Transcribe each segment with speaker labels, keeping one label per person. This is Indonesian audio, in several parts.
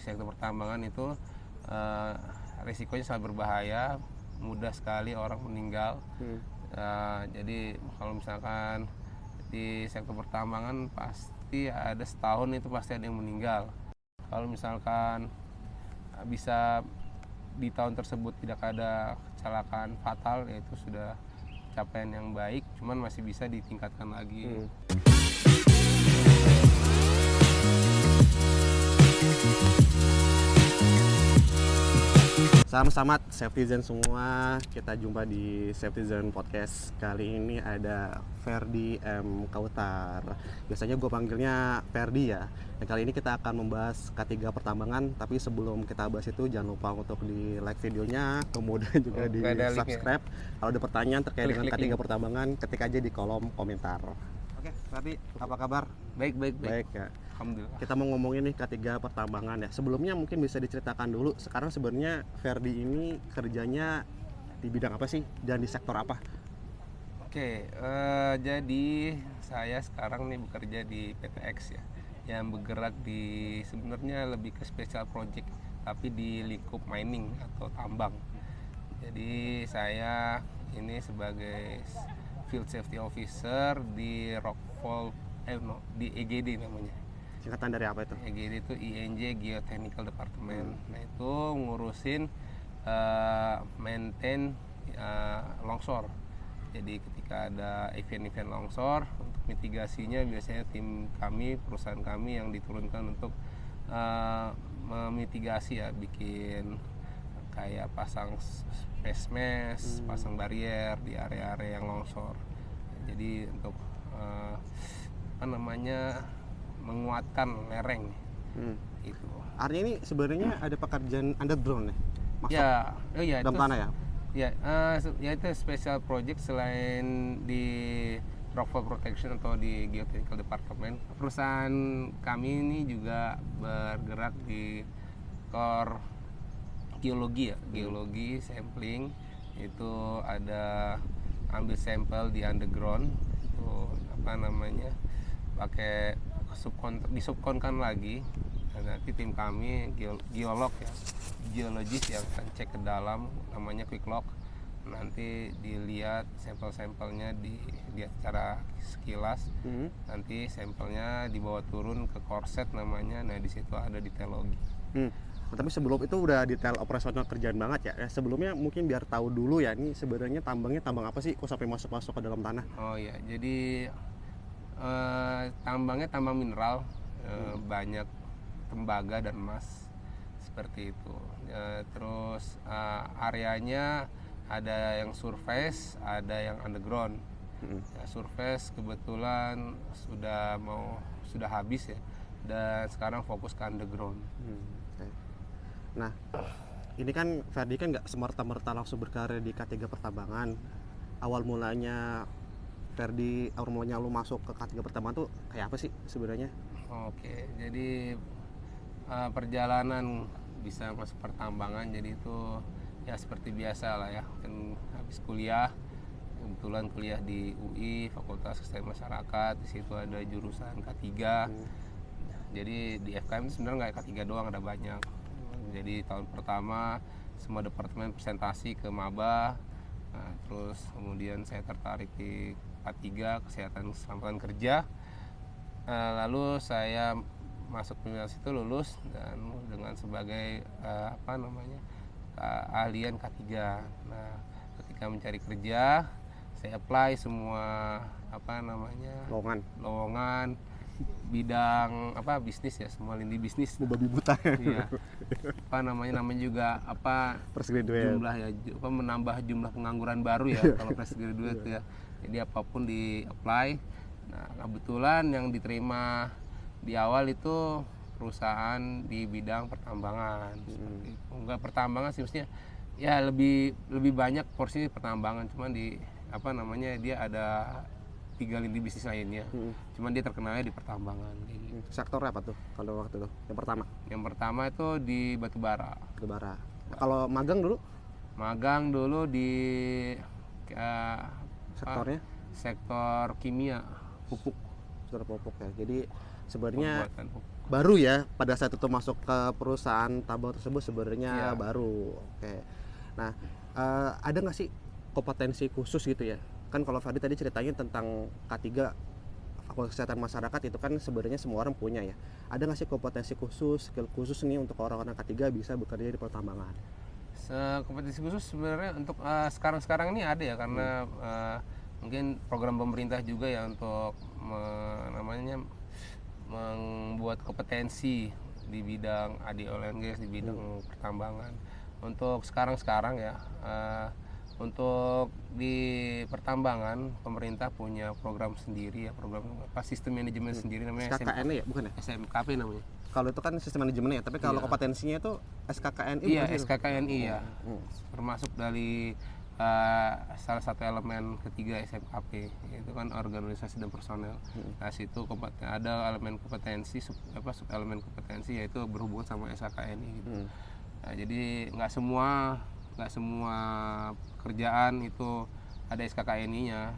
Speaker 1: di sektor pertambangan itu risikonya sangat berbahaya, mudah sekali orang meninggal. Jadi kalau misalkan di sektor pertambangan pasti ada setahun itu pasti ada yang meninggal. Kalau misalkan bisa di tahun tersebut tidak ada kecelakaan fatal, ya itu sudah capaian yang baik, cuman masih bisa ditingkatkan lagi.
Speaker 2: Salam selamat Safety semua, kita jumpa di Safety Podcast. Kali ini ada Ferdi M. Kautar. Biasanya gue panggilnya Ferdi ya. Dan kali ini kita akan membahas K3 pertambangan. Tapi sebelum kita bahas itu jangan lupa untuk di like videonya, kemudian juga di subscribe. Kalau ada pertanyaan terkait dengan K3 pertambangan, ketik aja di kolom komentar. Oke, Ferdi, apa kabar?
Speaker 1: Baik
Speaker 2: ya.
Speaker 1: Alhamdulillah.
Speaker 2: Kita mau ngomongin nih K3 pertambangan ya. Sebelumnya mungkin bisa diceritakan dulu, sekarang sebenarnya Ferdi ini kerjanya di bidang apa sih dan di sektor apa?
Speaker 1: Oke, jadi saya sekarang nih bekerja di PTX ya, yang bergerak di sebenarnya lebih ke special project, tapi di lingkup mining atau tambang. Jadi saya ini sebagai Field Safety Officer di Rockfall, di EGD namanya.
Speaker 2: Singkatan dari apa itu?
Speaker 1: EGD itu INJ Geotechnical Department. Nah itu ngurusin maintain longsor. Jadi ketika ada event-event longsor, untuk mitigasinya biasanya tim kami, perusahaan kami yang diturunkan untuk memitigasi ya, bikin kayak pasang space mesh, pasang barrier di area-area yang longsor. Jadi untuk menguatkan lereng itu.
Speaker 2: Artinya ini sebenarnya ada pekerjaan underground ya? Masuk dalam tanah ya?
Speaker 1: Ya itu special project selain di Rockfall Protection atau di Geotechnical Department. Perusahaan kami ini juga bergerak di core geologi ya, geologi sampling. Itu ada ambil sampel di underground, itu pakai disubkonkan lagi. Dan nanti tim kami geolog ya, geologis yang akan cek ke dalam, namanya quick lock. Nanti dilihat sampel-sampelnya, dilihat secara sekilas. Nanti sampelnya dibawa turun ke korset namanya. Nah di situ ada detailologi.
Speaker 2: Tapi sebelum itu udah detail operasional kerjaan banget ya. Sebelumnya mungkin biar tahu dulu ya, ini sebenarnya tambangnya tambang apa sih? Kok sampai masuk ke dalam tanah?
Speaker 1: Oh ya, jadi tambangnya tambang mineral, banyak tembaga dan emas seperti itu. Terus areanya ada yang surface, ada yang underground. Surface kebetulan sudah habis ya, dan sekarang fokus ke underground.
Speaker 2: Nah, ini kan Ferdi kan nggak semerta-merta langsung berkarir di K3 pertambangan. Awal mulanya lu masuk ke K3 pertambangan tuh kayak apa sih sebenarnya?
Speaker 1: Oke, jadi perjalanan bisa masuk pertambangan, jadi itu ya seperti biasa lah ya. Kan habis kuliah, kebetulan kuliah di UI Fakultas Kesehatan Masyarakat. Di situ ada jurusan K3. Jadi di FKM itu sebenarnya nggak K3 doang, ada banyak. Jadi tahun pertama semua departemen presentasi ke maba. Nah, terus kemudian saya tertarik di K3 Kesehatan Keselamatan Kerja. Lalu saya masuk universitas itu, lulus dan dengan sebagai keahlian K3. Nah, ketika mencari kerja, saya apply semua lowongan bidang bisnis ya, semua lini bisnis.
Speaker 2: Babi buta.
Speaker 1: Iya. namanya juga
Speaker 2: fresh graduate.
Speaker 1: Jumlah ya, menambah jumlah pengangguran baru ya kalau fresh graduate ya. Jadi apapun di apply. Nah, kebetulan yang diterima di awal itu perusahaan di bidang pertambangan. Seperti itu. Enggak pertambangan sih, maksudnya ya lebih banyak porsi pertambangan, cuman di dia ada 3 lini bisnis lainnya. Cuman dia terkenalnya di pertambangan.
Speaker 2: Sektor apa tuh kalau waktu itu? Yang pertama
Speaker 1: itu di batubara.
Speaker 2: Kalau magang dulu?
Speaker 1: Magang dulu di
Speaker 2: sektornya?
Speaker 1: Sektor kimia, pupuk.
Speaker 2: Sektor pupuk ya. Jadi sebenarnya baru ya pada saat itu masuk ke perusahaan tambang tersebut sebenarnya
Speaker 1: Iya.
Speaker 2: baru. Oke. Nah, ada nggak sih kompetensi khusus gitu ya? Kan kalau Fadi tadi ceritanya tentang K3 Fakultas Kesehatan Masyarakat itu kan sebenarnya semua orang punya ya. Ada nggak sih kompetensi khusus, skill khusus nih untuk orang-orang K3 bisa bekerja di pertambangan?
Speaker 1: Kompetisi khusus sebenarnya untuk sekarang ini ada ya, karena mungkin program pemerintah juga ya untuk namanya membuat kompetensi di bidang oil and gas, di bidang pertambangan. Untuk sekarang ya, untuk di pertambangan pemerintah punya program sendiri ya, program sistem manajemen sendiri namanya
Speaker 2: SKKN ya, bukan ya?
Speaker 1: SMKP namanya.
Speaker 2: Kalau itu kan sistem manajemennya, tapi kalau
Speaker 1: Iya.
Speaker 2: kompetensinya itu SKKNI
Speaker 1: Iya,
Speaker 2: bukan sih?
Speaker 1: SKKNI ya, termasuk dari salah satu elemen ketiga SMKP, itu kan organisasi dan personel. Nah, situ ada elemen kompetensi, sub elemen kompetensi, yaitu berhubungan sama SKKNI gitu. Nah, jadi nggak semua kerjaan itu ada SKKNI-nya.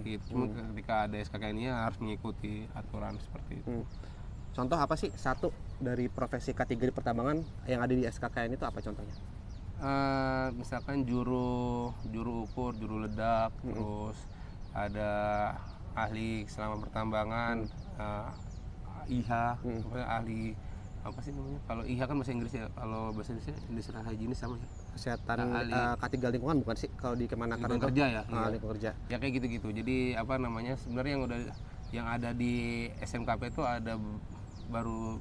Speaker 1: Gitu. Cuma ketika ada SKKNI-nya harus mengikuti aturan seperti itu.
Speaker 2: Contoh apa sih satu dari profesi K3 di pertambangan yang ada di SKKN itu apa contohnya?
Speaker 1: Misalkan juru ukur, juru ledak, terus ada ahli keselamatan pertambangan, IH, pokoknya ahli apa sih namanya? Kalau IH kan bahasa Inggris ya, kalau bahasa Indonesia industrial hygienist sama ya.
Speaker 2: Kesehatan
Speaker 1: ahli
Speaker 2: K3 lingkungan bukan sih kalau di Kemenaker
Speaker 1: lingkungan
Speaker 2: itu?
Speaker 1: kerja ya. Iya.
Speaker 2: Lingkungan kerja.
Speaker 1: Ya kayak gitu-gitu. Jadi apa namanya? Sebenarnya yang ada di SMKP itu ada baru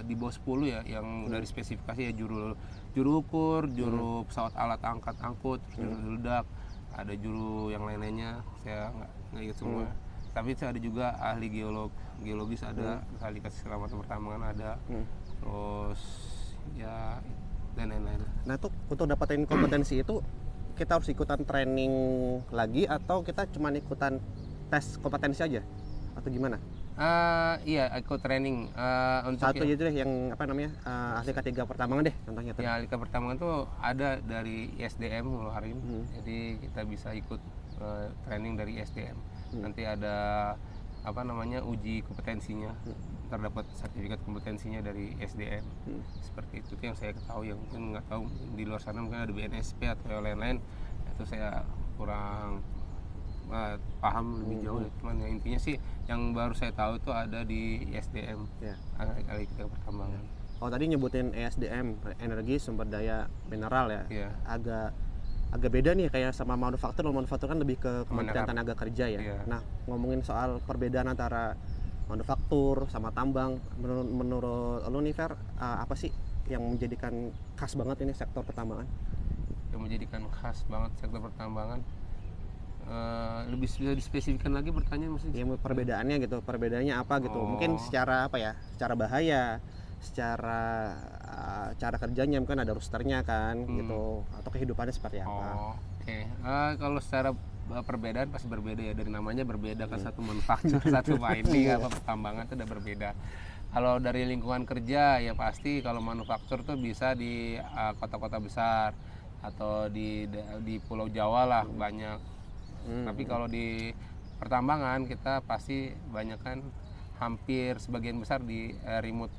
Speaker 1: di bawah 10 ya, yang udah dispesifikasi ya, juru ukur, juru pesawat alat angkut, terus juru ledak, ada juru yang lain-lainnya, saya nggak ingat semua. Tapi ada juga ahli geologis ada, ahli keselamatan pertambangan ada, terus ya dan lain-lain.
Speaker 2: Nah itu untuk dapatin kompetensi itu kita harus ikutan training lagi atau kita cuma ikutan tes kompetensi aja atau gimana?
Speaker 1: Iya, ikut training untuk
Speaker 2: Satu aja deh yang apa namanya ahli K3 pertambangan deh contohnya tuh.
Speaker 1: ya, ahli pertambangan tuh ada dari ISDM ngeluarin. Jadi kita bisa ikut training dari ISDM. Nanti ada apa namanya uji kompetensinya, terdapat sertifikat kompetensinya dari SDM. Seperti itu yang saya ketahui, yang mungkin nggak tahu di luar sana mungkin ada BNSP atau yang lain-lain, itu saya kurang paham lebih jauh ya. Cuman ya, intinya sih yang baru saya tahu itu ada di SDM
Speaker 2: Ya.
Speaker 1: ahli pertambangan.
Speaker 2: Oh tadi nyebutin ESDM, energi sumber daya mineral ya.
Speaker 1: Iya.
Speaker 2: Agak beda nih kayak sama manufaktur. Manufaktur kan lebih ke Kementerian
Speaker 1: Benar.
Speaker 2: Tenaga Kerja ya.
Speaker 1: Iya.
Speaker 2: Nah ngomongin soal perbedaan antara manufaktur sama tambang, menurut lo nih Fer, apa sih yang menjadikan khas banget ini sektor pertambangan?
Speaker 1: Yang menjadikan khas banget sektor pertambangan, lebih bisa dispesifikkan lagi pertanyaan maksudnya?
Speaker 2: Ya perbedaannya gitu, perbedaannya apa gitu? Mungkin secara apa ya? Secara bahaya, secara cara kerjanya mungkin ada rosternya kan gitu, atau kehidupannya seperti apa?
Speaker 1: Oke. Kalau secara perbedaan pasti berbeda ya, dari namanya berbeda kan, satu manufaktur satu mining apa pertambangan itu udah berbeda. Kalau dari lingkungan kerja ya pasti kalau manufaktur tuh bisa di kota-kota besar atau di Pulau Jawa lah banyak. Tapi kalau di pertambangan kita pasti banyak kan, hampir sebagian besar di remote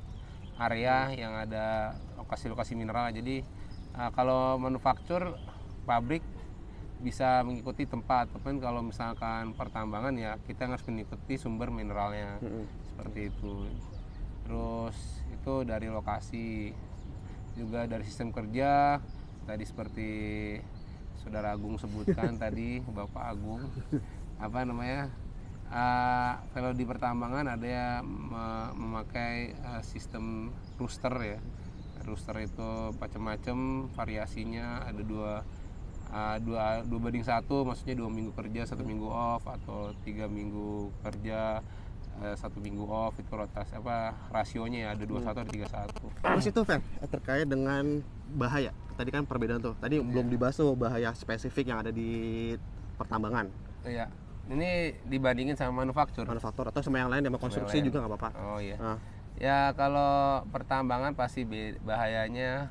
Speaker 1: area yang ada lokasi-lokasi mineral. Jadi kalau manufaktur pabrik bisa mengikuti tempat, tapi kalau misalkan pertambangan ya kita harus mengikuti sumber mineralnya. Seperti itu. Terus itu dari lokasi, juga dari sistem kerja tadi seperti Saudara Agung sebutkan tadi, Bapak Agung, apa namanya, kalau di pertambangan ada yang memakai sistem rooster ya. Rooster itu macam-macam variasinya, ada dua banding satu, maksudnya 2 minggu kerja 1 minggu off, atau 3 minggu kerja 1 minggu off, itu rotasi rasionya ya, ada 21 ada 31.
Speaker 2: Terus itu Fer, terkait dengan bahaya. Tadi kan perbedaan tuh. Tadi belum dibahas tuh bahaya spesifik yang ada di pertambangan.
Speaker 1: Iya. Ini dibandingin sama manufaktur.
Speaker 2: Manufaktur atau sama yang lain, sama konstruksi juga nggak apa-apa.
Speaker 1: Oh iya.
Speaker 2: Nah.
Speaker 1: Ya kalau pertambangan pasti bahayanya.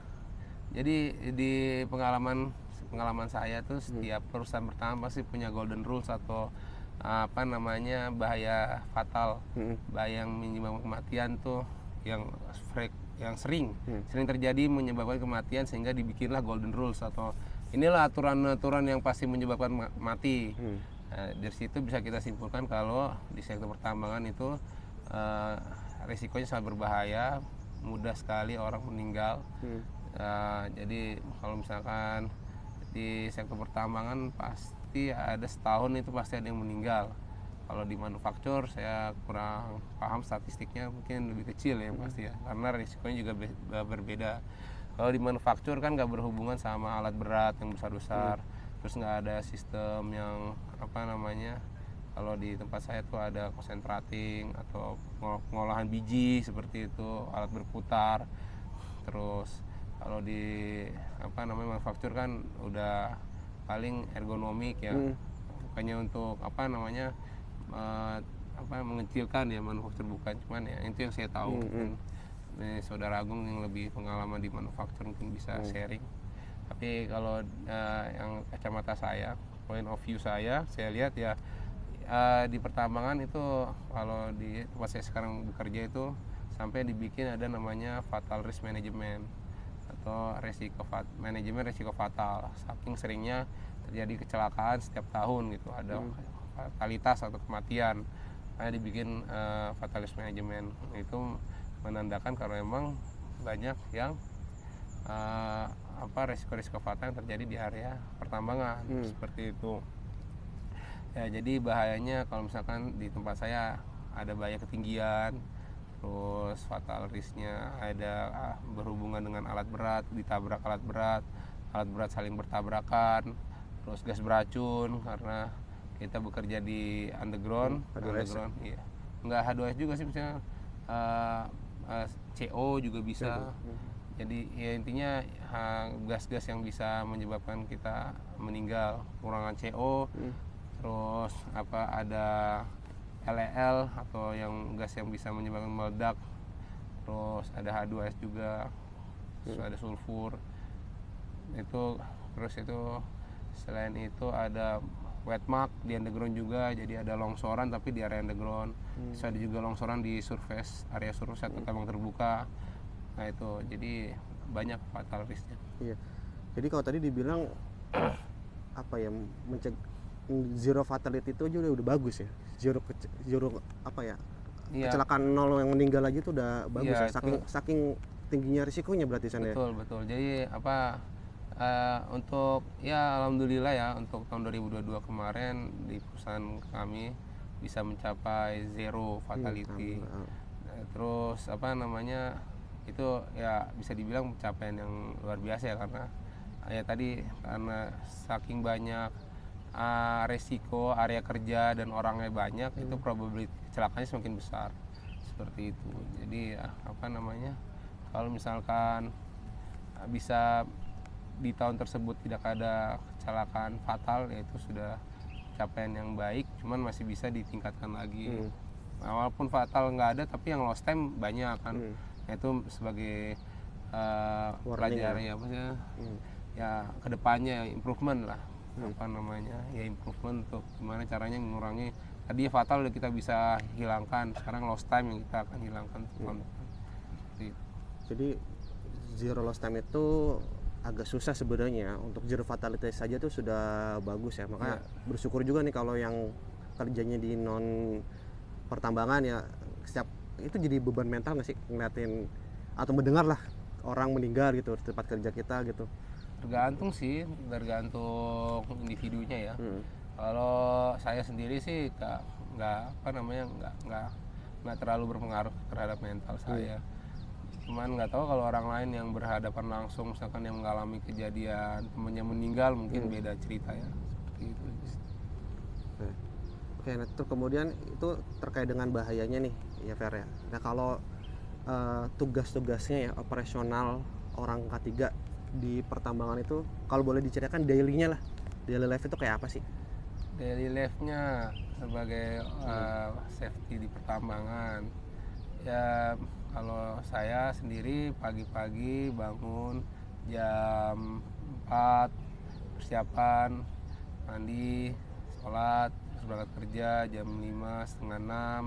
Speaker 1: Jadi di pengalaman saya tuh setiap perusahaan pertambangan pasti punya golden rules atau apa namanya bahaya fatal, bahaya yang menyebabkan kematian tuh yang sering terjadi menyebabkan kematian, sehingga dibikinlah golden rules atau inilah aturan-aturan yang pasti menyebabkan mati. Nah, dari situ bisa kita simpulkan kalau di sektor pertambangan itu risikonya sangat berbahaya, mudah sekali orang meninggal. Jadi kalau misalkan di sektor pertambangan pasti ada setahun itu pasti ada yang meninggal. Kalau di manufaktur saya kurang paham statistiknya, mungkin lebih kecil ya pasti ya, karena risikonya juga berbeda. Kalau di manufaktur kan nggak berhubungan sama alat berat yang besar-besar, terus nggak ada sistem yang kalau di tempat saya tuh ada concentrating atau pengolahan biji seperti itu, alat berputar. Terus kalau di manufaktur kan udah paling ergonomik ya, bukannya untuk mengecilkan ya manufaktur, bukan, cuman ya itu yang saya tahu. Ini saudara Agung yang lebih pengalaman di manufaktur mungkin bisa sharing. Tapi kalau yang kacamata saya, point of view saya lihat ya di pertambangan itu, kalau di tempat saya sekarang bekerja itu sampai dibikin ada namanya fatal risk management atau manajemen resiko fatal. Saking seringnya terjadi kecelakaan setiap tahun gitu, ada fatalitas atau kematian, makanya dibikin fatal risk management. Itu menandakan kalau memang banyak yang resiko-resiko fatal yang terjadi di area pertambangan seperti itu. Ya, jadi bahayanya kalau misalkan di tempat saya ada bahaya ketinggian, terus fatal risknya ada berhubungan dengan alat berat, ditabrak alat berat saling bertabrakan, terus gas beracun karena kita bekerja di underground, iya. Enggak H2S juga sih, misalnya CO juga bisa. Jadi ya intinya gas-gas yang bisa menyebabkan kita meninggal, kurangan CO, terus ada LEL atau yang gas yang bisa menyebabkan meledak, terus ada H2S juga, terus ada sulfur itu, terus itu selain itu ada wet mark di underground juga, jadi ada longsoran tapi di area underground. Terus ada juga longsoran di area surface atau tambang terbuka. Nah itu jadi banyak fatal risknya.
Speaker 2: Iya. Jadi kalau tadi dibilang zero fatality itu aja udah bagus ya. Zero
Speaker 1: Iya.
Speaker 2: Kecelakaan nol yang meninggal aja itu udah bagus
Speaker 1: Iya,
Speaker 2: ya. Saking tingginya risikonya berarti sana.
Speaker 1: Betul. Jadi untuk ya alhamdulillah ya, untuk tahun 2022 kemarin di perusahaan kami bisa mencapai zero fatality. Terus itu ya bisa dibilang pencapaian yang luar biasa ya, karena ya tadi karena saking banyak resiko area kerja dan orangnya banyak, itu probability kecelakaannya semakin besar seperti itu. Jadi ya, kalau misalkan bisa di tahun tersebut tidak ada kecelakaan fatal, ya itu sudah capaian yang baik, cuman masih bisa ditingkatkan lagi. Walaupun fatal nggak ada, tapi yang lost time banyak kan. Itu sebagai pelajaran ya kedepannya improvement lah, improvement untuk gimana caranya mengurangi. Tadi fatal udah kita bisa hilangkan, sekarang lost time yang kita akan hilangkan.
Speaker 2: Jadi zero lost time itu agak susah sebenarnya. Untuk zero fatality saja tuh sudah bagus ya. Makanya bersyukur juga nih kalau yang kerjanya di non pertambangan ya, setiap itu jadi beban mental nggak sih ngeliatin atau mendengar lah orang meninggal gitu di tempat kerja kita gitu?
Speaker 1: Tergantung individunya ya. Kalau saya sendiri sih nggak terlalu berpengaruh terhadap mental saya. Cuman nggak tahu kalau orang lain yang berhadapan langsung, misalkan yang mengalami kejadian temannya meninggal, mungkin beda cerita ya, seperti itu.
Speaker 2: Oke, nah terus kemudian itu terkait dengan bahayanya nih ya Fer ya. Nah kalau tugas-tugasnya ya operasional orang K3 di pertambangan itu, kalau boleh diceritakan daily-nya lah, daily life itu kayak apa sih?
Speaker 1: Daily life-nya sebagai safety di pertambangan ya, kalau saya sendiri pagi-pagi bangun jam 4, persiapan, mandi, sholat, terus berangkat kerja jam 5, setengah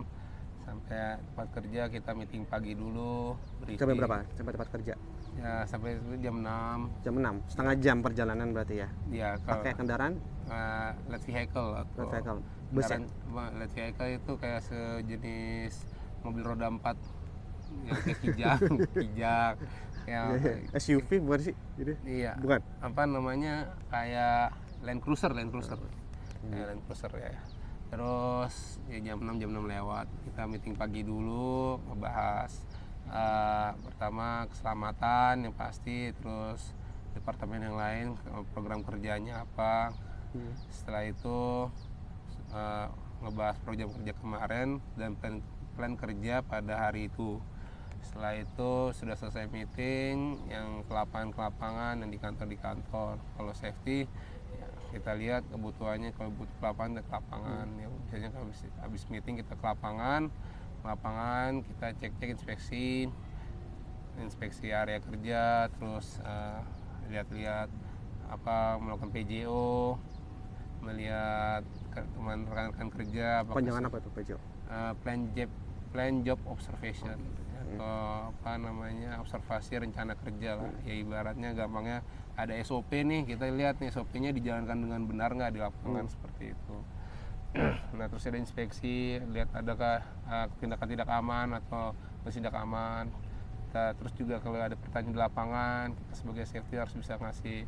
Speaker 1: 6, Sampai tempat kerja kita meeting pagi dulu,
Speaker 2: Sampai
Speaker 1: briefing.
Speaker 2: berapa? Sampai tempat kerja?
Speaker 1: Ya sampai itu jam 6.
Speaker 2: Jam 6, setengah jam perjalanan berarti ya?
Speaker 1: Ya kalau
Speaker 2: Pakai kendaraan?
Speaker 1: light vehicle atau
Speaker 2: Light vehicle. Bus ya?
Speaker 1: light vehicle itu kayak sejenis mobil roda 4 yang kayak kijang, kijang. Ya,
Speaker 2: SUV bukan sih? Jadi
Speaker 1: iya.
Speaker 2: bukan.
Speaker 1: Apa namanya? Kayak Land Cruiser. Kayak Land Cruiser ya. Terus ya jam 6 lewat kita meeting pagi dulu, ngebahas pertama keselamatan yang pasti, terus departemen yang lain program kerjanya apa. Setelah itu ngebahas program kerja kemarin dan plan kerja pada hari itu. Setelah itu sudah selesai meeting yang ke lapangan yang di kantor. Kalau safety ya, kita lihat kebutuhannya, kalau butuh ke lapangan ke lapangan. Ya, biasanya kalau habis meeting kita ke lapangan kita cek inspeksi area kerja, terus lihat-lihat melakukan PJO, melihat teman rekan-rekan kerja
Speaker 2: Panjangan apa itu PJO?
Speaker 1: plan job observation atau observasi rencana kerja lah. Ya ibaratnya gampangnya ada SOP nih, kita lihat nih SOP-nya dijalankan dengan benar nggak di lapangan seperti itu. Nah terus ada inspeksi, lihat adakah tindakan tidak aman atau tidak aman. Terus juga kalau ada pertanyaan di lapangan, kita sebagai safety harus bisa ngasih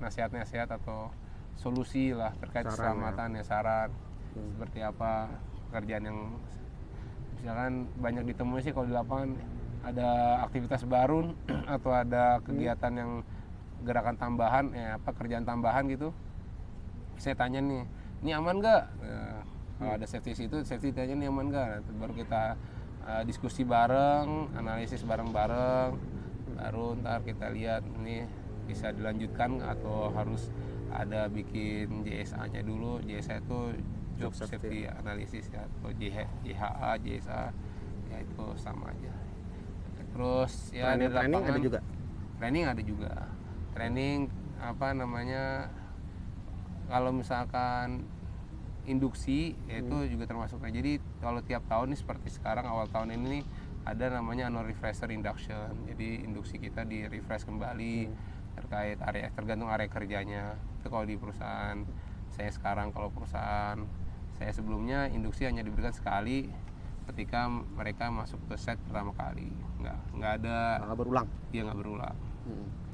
Speaker 1: nasihat-nasihat atau solusi lah terkait keselamatan ya, saran seperti apa pekerjaan yang misalkan banyak ditemui sih kalau di lapangan ada aktivitas baru atau ada kegiatan yang gerakan tambahan kerjaan tambahan gitu. Saya tanya nih, ini aman nggak? Kalau ada safety tanya nih aman nggak? Baru kita diskusi bareng, analisis bareng-bareng, baru ntar kita lihat ini bisa dilanjutkan atau harus ada bikin JSA-nya dulu. JSA itu job safety analysis ya, atau JHA, JSA ya itu sama aja. Terus ya di lapangan training ada juga. Training kalau misalkan induksi itu juga termasuk. Jadi kalau tiap tahun nih seperti sekarang awal tahun ini nih, ada namanya annual refresher induction. Jadi induksi kita di refresh kembali terkait tergantung area kerjanya. Itu kalau di perusahaan saya sekarang, kalau perusahaan saya sebelumnya induksi hanya diberikan sekali ketika mereka masuk ke set pertama kali. Nggak
Speaker 2: berulang.
Speaker 1: Iya nggak berulang.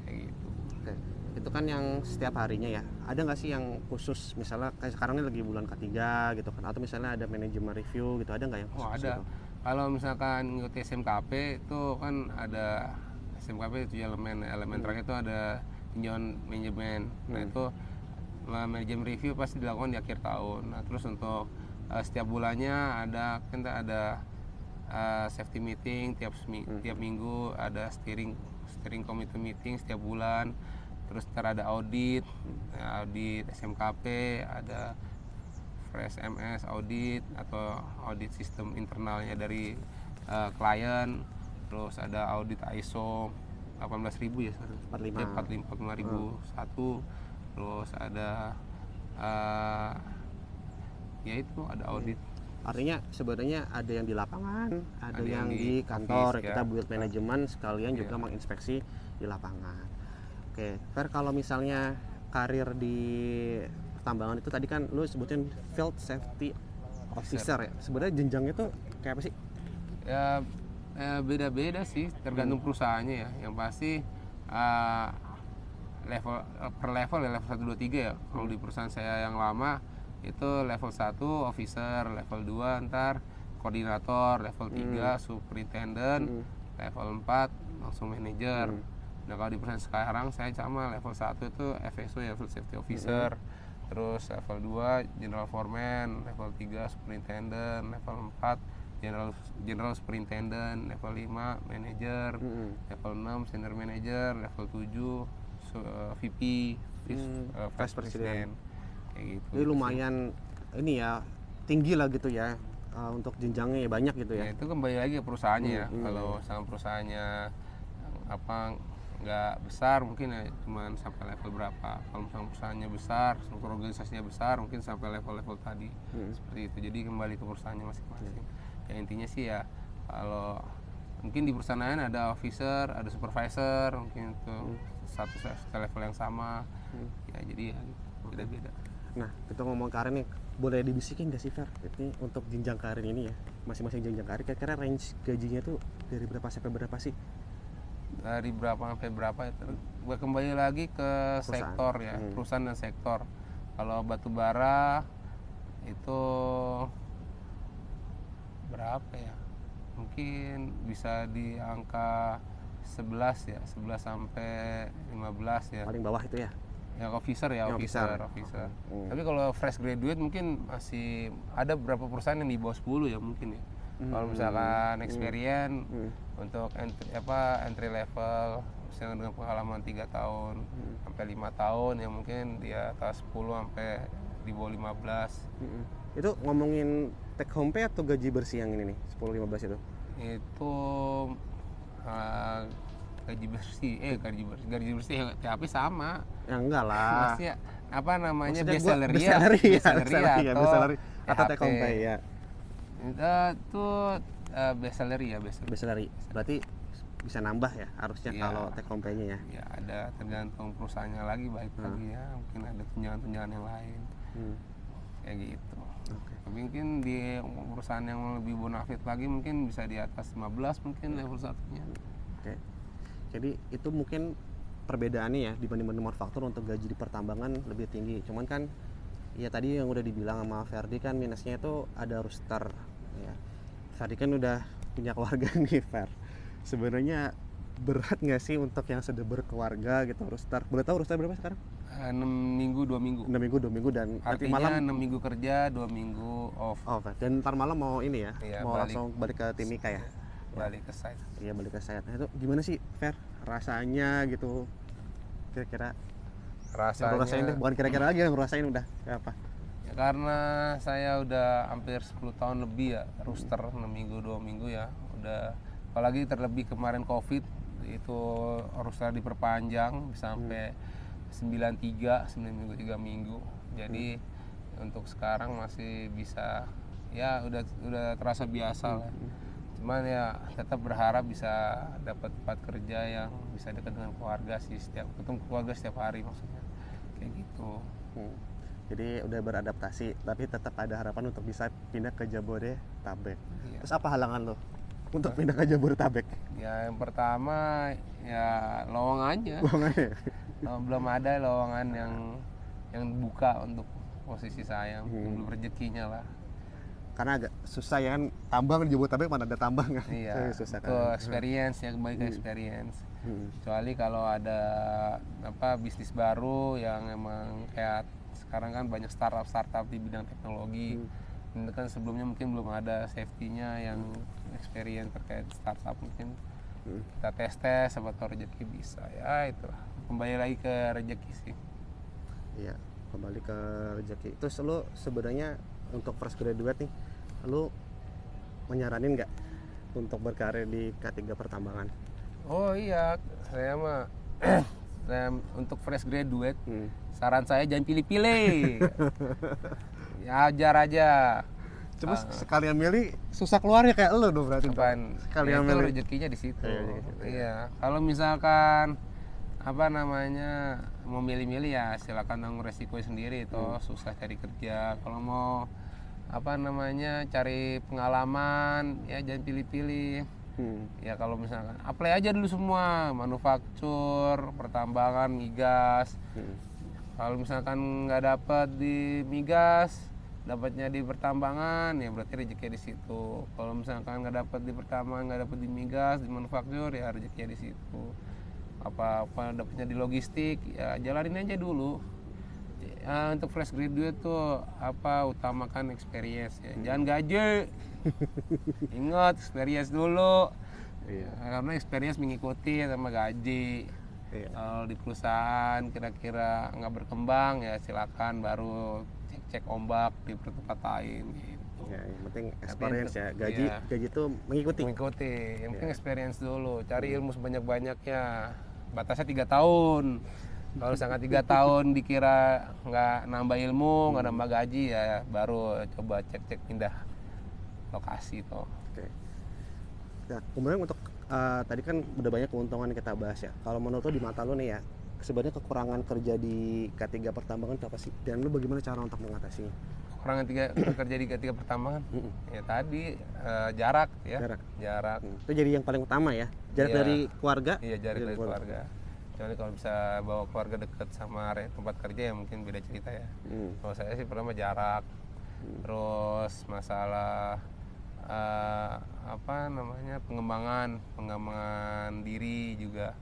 Speaker 1: Kayak gitu.
Speaker 2: Oke. Itu kan yang setiap harinya ya. Ada nggak sih yang khusus, misalnya kayak sekarang ini lagi bulan ketiga gitu kan, atau misalnya ada manajemen review gitu, ada nggak yang khusus?
Speaker 1: Ada.
Speaker 2: Gitu?
Speaker 1: Kalau misalkan ngikuti SMKP itu kan ada SMKP 7 elemen terakhir itu ada tinjauan manajemen. Nah itu manajemen review pasti dilakukan di akhir tahun. Nah terus untuk setiap bulannya ada safety meeting tiap minggu, ada steering committee meeting setiap bulan. Terus ntar ada audit SMKP, ada fresh MS audit atau audit sistem internalnya dari klien. Terus ada audit ISO 18.000 ya, 45001. Terus ada ya itu ada audit.
Speaker 2: Artinya sebenarnya ada yang di lapangan, ada yang di kantor.
Speaker 1: Office,
Speaker 2: kita
Speaker 1: ya.
Speaker 2: buat manajemen sekalian juga menginspeksi di lapangan. Oke, Fer, kalau misalnya karir di pertambangan itu tadi kan lu sebutin field safety officer ya. Sebenarnya jenjangnya tuh kayak apa sih?
Speaker 1: Ya beda-beda sih, tergantung perusahaannya ya. Yang pasti level 1, 2, 3 ya. Kalau di perusahaan saya yang lama itu level 1 officer, level 2 ntar koordinator, level 3 superintendent, level 4 langsung manajer. Nah kalau di perusahaan sekarang saya sama level 1 itu FSO ya, field safety officer. Terus level 2 general foreman, level 3 superintendent, level 4 general superintendent, level 5 manager, level 6 senior manager, level 7 VP, vice president. Kayak gitu.
Speaker 2: Jadi lumayan ini ya, tinggi lah gitu ya, untuk jenjangnya ya, banyak gitu ya.
Speaker 1: Ya itu kembali lagi ke perusahaannya ya. Kalau sama perusahaannya nggak besar mungkin ya cuman sampai level berapa. Kalau misalnya perusahaannya besar, struktur organisasinya besar, mungkin sampai level-level tadi. Seperti itu. Jadi kembali ke perusahaannya masing-masing. Ya intinya sih ya kalau mungkin di perusahaan lain ada officer, ada supervisor, mungkin itu satu level yang sama. Ya jadi ya gitu, beda-beda.
Speaker 2: Nah, kita ngomong karir nih, boleh dibisikin nggak sih Fer? Ini untuk jenjang karir ini ya, masing-masing jenjang karir, kira-kira range gajinya tuh dari berapa sampai berapa sih?
Speaker 1: Dari berapa sampai berapa itu kembali lagi ke
Speaker 2: Perusahaan.
Speaker 1: sektor ya, perusahaan dan sektor. Kalau batu bara itu berapa ya? Mungkin bisa di angka 11 ya, 11 sampai 15 ya.
Speaker 2: Paling bawah itu ya?
Speaker 1: Ya officer ya,
Speaker 2: Yang
Speaker 1: officer. Tapi kalau fresh graduate mungkin masih ada beberapa perusahaan yang di bawah 10 ya mungkin ya. Kalau misalkan experience untuk entry level misalnya dengan pengalaman 3 tahun sampai 5 tahun ya mungkin di atas 10 sampai di bawah 15.
Speaker 2: Itu ngomongin take home pay atau gaji bersih yang ini nih, 10-15 itu?
Speaker 1: Itu gaji bersih tapi sama.
Speaker 2: Ya enggak lah.
Speaker 1: Maksudnya apa namanya
Speaker 2: Maksudnya
Speaker 1: base
Speaker 2: gua
Speaker 1: salary
Speaker 2: base
Speaker 1: ya,
Speaker 2: salary ya,
Speaker 1: atau
Speaker 2: base salary atau take
Speaker 1: THT.
Speaker 2: home pay ya.
Speaker 1: Itu base salary ya, base salary.
Speaker 2: Base salary. Berarti bisa nambah ya harusnya
Speaker 1: Iya.
Speaker 2: kalau take home pay-nya ya.
Speaker 1: Ya ada tergantung perusahaannya lagi baik lagi ya, mungkin ada tunjangan-tunjangan yang lain kayak gitu. Tapi mungkin di perusahaan yang lebih bonafit lagi mungkin bisa di atas 15 mungkin level satunya.
Speaker 2: Oke. Jadi itu mungkin perbedaannya ya dibanding manufaktur untuk gaji di pertambangan lebih tinggi. Cuman kan ya tadi yang udah dibilang sama Ferdi kan minusnya itu ada rooster ya. Ferdi kan udah punya keluarga nih Fer. Sebenarnya berat nggak sih untuk yang sudah berkeluarga gitu rooster? Boleh tahu rooster berapa sekarang?
Speaker 1: 6 minggu 2 minggu.
Speaker 2: 6 minggu 2 minggu dan nanti
Speaker 1: Artinya
Speaker 2: malam
Speaker 1: 6 minggu kerja, 2 minggu off.
Speaker 2: oh Fer. Dan ntar malam mau ini ya,
Speaker 1: Iya,
Speaker 2: mau
Speaker 1: balik.
Speaker 2: langsung balik ke Timika ya?
Speaker 1: Balik ke site.
Speaker 2: Iya balik ke saya. Nah itu gimana sih Fer rasanya gitu? Kira-kira yang lu rasain deh,
Speaker 1: Rasanya
Speaker 2: bukan kira-kira lagi yang lu rasain udah kayak apa?
Speaker 1: ya karena saya udah hampir 10 tahun lebih ya rooster 6 minggu 2 minggu ya udah, apalagi terlebih kemarin COVID itu rooster diperpanjang sampai 9 minggu 3 minggu. Jadi untuk sekarang masih bisa ya udah terasa biasa lah. Cuman ya tetap berharap bisa dapat tempat kerja yang bisa dekat dengan keluarga sih, ketemu keluarga setiap hari maksudnya kayak gitu.
Speaker 2: Jadi udah beradaptasi, tapi tetap ada harapan untuk bisa pindah ke Jabodetabek.
Speaker 1: Iya.
Speaker 2: Terus apa halangan lo untuk pindah ke Jabodetabek?
Speaker 1: Ya yang pertama ya lowongannya. Belum ada lowongan yang buka untuk posisi saya, belum rezekinya lah.
Speaker 2: Karena agak susah ya kan, tambang di Jabodetabek mana ada tambang kan?
Speaker 1: Iya,
Speaker 2: Susah
Speaker 1: itu
Speaker 2: kan.
Speaker 1: experience ya, kembali ke experience. Kecuali kalau ada bisnis baru yang emang kayak sekarang kan banyak startup di bidang teknologi. Ini kan sebelumnya mungkin belum ada safety-nya yang experience terkait startup mungkin. Kita tes sama tahu rezeki bisa. Ya itulah. Kembali lagi ke rezeki sih.
Speaker 2: Iya, kembali ke rezeki. Terus lo sebenarnya untuk fresh graduate nih, lo menyaranin nggak untuk berkarir di K3 pertambangan?
Speaker 1: Oh iya, saya mah untuk fresh graduate saran saya jangan pilih-pilih. Ya ajar aja.
Speaker 2: Cuma sekalian milih susah keluarnya kayak lo dong berarti. Sekalian
Speaker 1: itu
Speaker 2: milih.
Speaker 1: rezekinya di situ.
Speaker 2: Iya.
Speaker 1: Iya. Kalau misalkan mau milih-milih ya silakan tanggung resiko sendiri. Toh susah cari kerja. Kalau mau cari pengalaman ya jangan pilih-pilih. Ya kalau misalkan apply aja dulu semua, manufaktur, pertambangan, migas. Kalau misalkan nggak dapat di migas, dapatnya di pertambangan, ya berarti rezekinya di situ. Kalau misalkan nggak dapat di pertambangan, nggak dapat di migas, di manufaktur, ya rezekinya di situ. Apa dapatnya di logistik, ya jalanin aja dulu. Ya, untuk fresh graduate tuh utamakan experience ya. Jangan gaji. Ingat experience dulu.
Speaker 2: Iya.
Speaker 1: Karena experience mengikuti sama gaji.
Speaker 2: Iya.
Speaker 1: Kalau di perusahaan kira-kira nggak berkembang ya silakan baru cek ombak di tempat lain gitu.
Speaker 2: Ya, yang penting experience ya.
Speaker 1: Tapi
Speaker 2: Gaji itu mengikuti.
Speaker 1: Yang penting experience dulu, cari ilmu sebanyak-banyaknya. batasnya 3 tahun. Kalau misalkan 3 tahun dikira nggak nambah ilmu, nggak nambah gaji, ya baru coba cek-cek pindah lokasi tuh.
Speaker 2: Oke. Nah, kemudian untuk tadi kan udah banyak keuntungan yang kita bahas ya. Kalau menurut lo di mata lo nih ya, sebenarnya kekurangan kerja di K3 pertambangan itu apa sih? Dan lo bagaimana cara untuk mengatasinya?
Speaker 1: Kekurangan kerja di K3 pertambangan, ya tadi jarak ya. Jarak.
Speaker 2: Itu jadi yang paling utama ya. Jarak
Speaker 1: Iya.
Speaker 2: dari keluarga.
Speaker 1: Iya, jarak dari keluarga. Kecuali kalau bisa bawa keluarga dekat sama tempat kerja ya mungkin beda cerita ya. Kalau saya sih pertama jarak, terus masalah apa namanya pengembangan diri juga,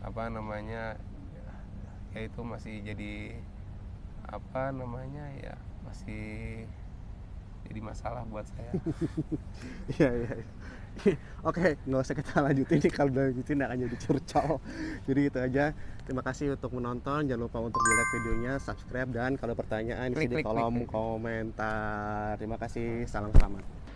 Speaker 1: apa namanya ya itu masih jadi apa namanya ya masih jadi masalah buat saya.
Speaker 2: Iya, iya. Oke, nggak usah kita lanjutin nih, kalau lanjutin akan jadi curcol. Jadi itu aja. Terima kasih untuk menonton. Jangan lupa untuk di-like videonya, subscribe, dan kalau pertanyaan isi di kolom komentar. Terima kasih. Salam selamat.